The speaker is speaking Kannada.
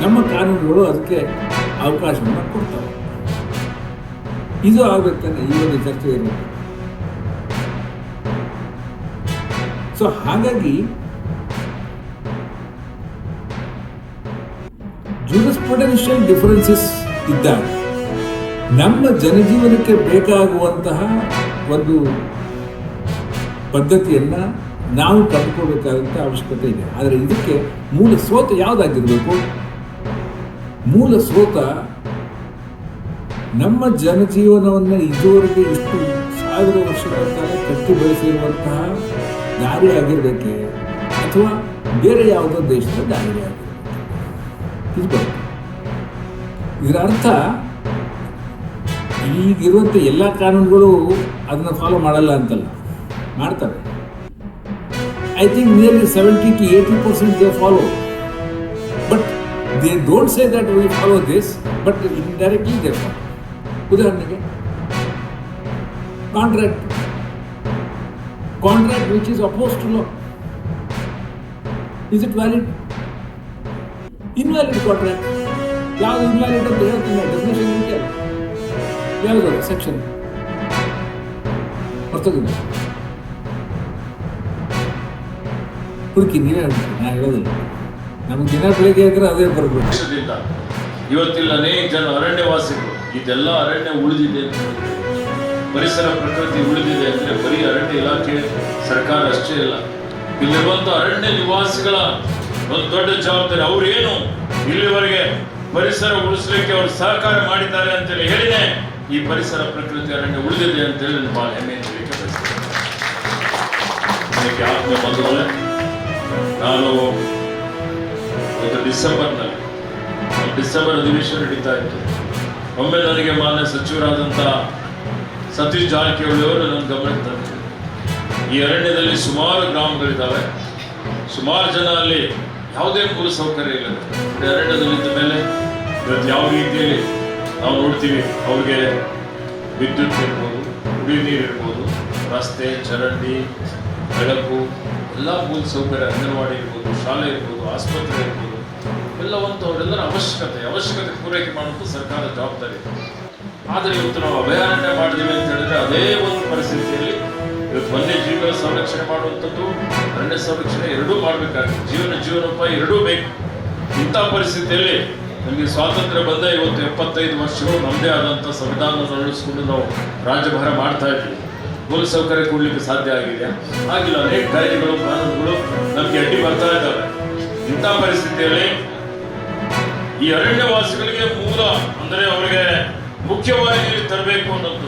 ನಮ್ಮ ಕಾನೂನುಗಳು ಅದಕ್ಕೆ ಅವಕಾಶವನ್ನು ಕೊಡ್ತವೆ. ಇದು ಆಗಬೇಕಂದ್ರೆ ಈ ಒಂದು ಚರ್ಚೆ ಇರಬೇಕು. ಸೊ ಹಾಗಾಗಿ ಜೂರಿಸ್ಪ್ರುಡೆನ್ಷಿಯಲ್ ಡಿಫರೆನ್ಸಸ್ ಇದ್ದಾಗ ನಮ್ಮ ಜನಜೀವನಕ್ಕೆ ಬೇಕಾಗುವಂತಹ ಒಂದು ಪದ್ಧತಿಯನ್ನು ನಾವು ಕಂಡುಕೋಬೇಕಾದಂಥ ಅವಶ್ಯಕತೆ ಇದೆ. ಆದರೆ ಇದಕ್ಕೆ ಮೂಲ ಸ್ರೋತ ಯಾವುದಾಗಿರಬೇಕು? ಮೂಲ ಸ್ರೋತ ನಮ್ಮ ಜನಜೀವನವನ್ನು ಇದುವರೆಗೆ ಇಷ್ಟು 1000 ವರ್ಷಗಳ ಕಾಲ ಕಟ್ಟಿ ಬೆಳೆಸಿರುವಂತಹ ದಾರಿ ಆಗಿರಬೇಕೆ ಅಥವಾ ಬೇರೆ ಯಾವುದೋ ದೇಶದ ದಾರಿ ಆಗಿರಬೇಕು? ಇದು ಬರುತ್ತೆ. ಇದರ ಅರ್ಥ ಈಗಿರುವಂಥ ಎಲ್ಲ ಕಾನೂನುಗಳು ಅದನ್ನು ಫಾಲೋ ಮಾಡಲ್ಲ ಅಂತಲ್ಲ, ಮಾಡ್ತಾರೆ. I think nearly 70 to 80% they follow. But they don't say that we follow this, but indirectly they follow. ಉದಾಹರಣೆಗೆ contract which is opposed to law. Is it valid? Invalid contract. ಯಾವುದು ಇನ್ವ್ಯಾಲಿಡ್ ಅಂತ ಹೇಳ್ತೀನಿ, ಡೆಫಿನೇಷನ್ ಇದೆಯಲ್ಲ, ಯಾವುದು ಸೆಕ್ಷನ್ ಬರ್ತದಿಲ್ಲ, ಹುಡುಕಿ ನೀವೇ ಹೇಳ್ತೀವಿ, ನಾ ಹೇಳೋದಿಲ್ಲ. ನಮ್ಗೆ ದಿನ ಬೆಳಿಗ್ಗೆ ಇದ್ರೆ ಅದೇ ಬರಬೇಕು. ಇವತ್ತಿಲ್ಲ ಅನೇಕ ಜನ ಅರಣ್ಯವಾಸಿಗಳು ಇದೆಲ್ಲ ಅರಣ್ಯ ಉಳಿದಿದೆ, ಪರಿಸರ ಪ್ರಕೃತಿ ಉಳಿದಿದೆ ಅಂದರೆ ಬರೀ ಅರಣ್ಯ ಇಲಾಖೆ ಸರ್ಕಾರ ಅಷ್ಟೇ ಇಲ್ಲ, ಇಲ್ಲಿರುವಂಥ ಅರಣ್ಯ ನಿವಾಸಿಗಳ ಒಂದು ದೊಡ್ಡ ಜವಾಬ್ದಾರಿ. ಅವರೇನು ಇಲ್ಲಿವರೆಗೆ ಪರಿಸರ ಉಳಿಸ್ಲಿಕ್ಕೆ ಅವರು ಸಹಕಾರ ಮಾಡಿದ್ದಾರೆ ಅಂತೇಳಿ ಹೇಳಿದೆ, ಈ ಪರಿಸರ ಪ್ರಕೃತಿ ಅರಣ್ಯ ಉಳಿದಿದೆ ಅಂತೇಳಿ ನಾನು ಭಾಳ ಹೆಮ್ಮೆ ಹೇಳಲಿಕ್ಕೆ ಬಯಸ್ತೇನೆ. ಆತ್ಮ ಬಂಧುಗಳೇ, ನಾನು ಒಂದು ಡಿಸೆಂಬರ್ ಅಧಿವೇಶನ ನಡೀತಾ ಇತ್ತು. ಒಮ್ಮೆ ನನಗೆ ಮಾನ್ಯ ಸಚಿವರಾದಂಥ ಸತೀಶ್ ಜಾರಕಿಹೊಳಿ ಅವರು ನನ್ನ ಗಮನಕ್ಕೆ ತಂದರು. ಈ ಅರಣ್ಯದಲ್ಲಿ ಸುಮಾರು ಗ್ರಾಮಗಳಿದ್ದಾವೆ, ಸುಮಾರು ಜನ ಅಲ್ಲಿ ಯಾವುದೇ ಮೂಲ ಸೌಕರ್ಯ ಇಲ್ಲ. ಅರಣ್ಯದಲ್ಲಿದ್ದ ಮೇಲೆ ಇವತ್ತು ಯಾವ ರೀತಿಯಲ್ಲಿ ನಾವು ನೋಡ್ತೀವಿ, ಅವ್ರಿಗೆ ವಿದ್ಯುತ್ ಇರ್ಬೋದು, ಕುಡಿಯುವ ನೀರು ಇರ್ಬೋದು, ರಸ್ತೆ, ಚರಂಡಿ, ಬೆಳಕು, ಎಲ್ಲ ಮೂಲ ಸೌಕರ್ಯ, ಅಂಗನವಾಡಿ ಇರ್ಬೋದು, ಶಾಲೆ ಇರ್ಬೋದು, ಆಸ್ಪತ್ರೆ ಇರ್ಬೋದು, ಎಲ್ಲವಂತೂ ಅವರೆಲ್ಲರ ಅವಶ್ಯಕತೆ ಪೂರೈಕೆ ಮಾಡುವುದು ಸರ್ಕಾರದ ಜವಾಬ್ದಾರಿ. ಆದರೆ ಇವತ್ತು ನಾವು ಅಭಯಾರಣ್ಯ ಮಾಡಿದ್ದೀವಿ ಅಂತ ಹೇಳಿದ್ರೆ ಅದೇ ಒಂದು ಪರಿಸ್ಥಿತಿಯಲ್ಲಿ ಇವತ್ತು ವನ್ಯಜೀವಿಗಳ ಸಂರಕ್ಷಣೆ ಮಾಡುವಂಥದ್ದು, ಅರಣ್ಯ ಸಂರಕ್ಷಣೆ ಎರಡೂ ಮಾಡಬೇಕಾಗಿದೆ. ಜೀವನೋಪಾಯ ಎರಡೂ ಬೇಕು. ಇಂಥ ಪರಿಸ್ಥಿತಿಯಲ್ಲಿ ನಮಗೆ ಸ್ವಾತಂತ್ರ್ಯ ಬಂದ ಇವತ್ತು 75 ವರ್ಷಗಳು ನಮ್ಮದೇ ಆದಂಥ ಸಂವಿಧಾನವನ್ನು ಅಳವಡಿಸಿಕೊಂಡು ನಾವು ರಾಜ್ಯಭಾರ ಮಾಡ್ತಾ ಇದ್ದೀವಿ. ಮೂಲಸೌಕರ್ಯ ಕೊಡಲಿಕ್ಕೆ ಸಾಧ್ಯ ಆಗಿದೆ ಆಗಿಲ್ಲ. ಅನೇಕ ಕಾಯ್ದೆಗಳು, ಕಾನೂನುಗಳು ನಮಗೆ ಅಡ್ಡಿ ಬರ್ತಾ ಇದ್ದಾವೆ. ಇಂಥ ಪರಿಸ್ಥಿತಿಯಲ್ಲಿ ಈ ಅರಣ್ಯವಾಸಿಗಳಿಗೆ ಮೂಲ ಅಂದರೆ ಅವರಿಗೆ ಮುಖ್ಯವಾಗಿ ತರಬೇಕು ಅನ್ನೋದು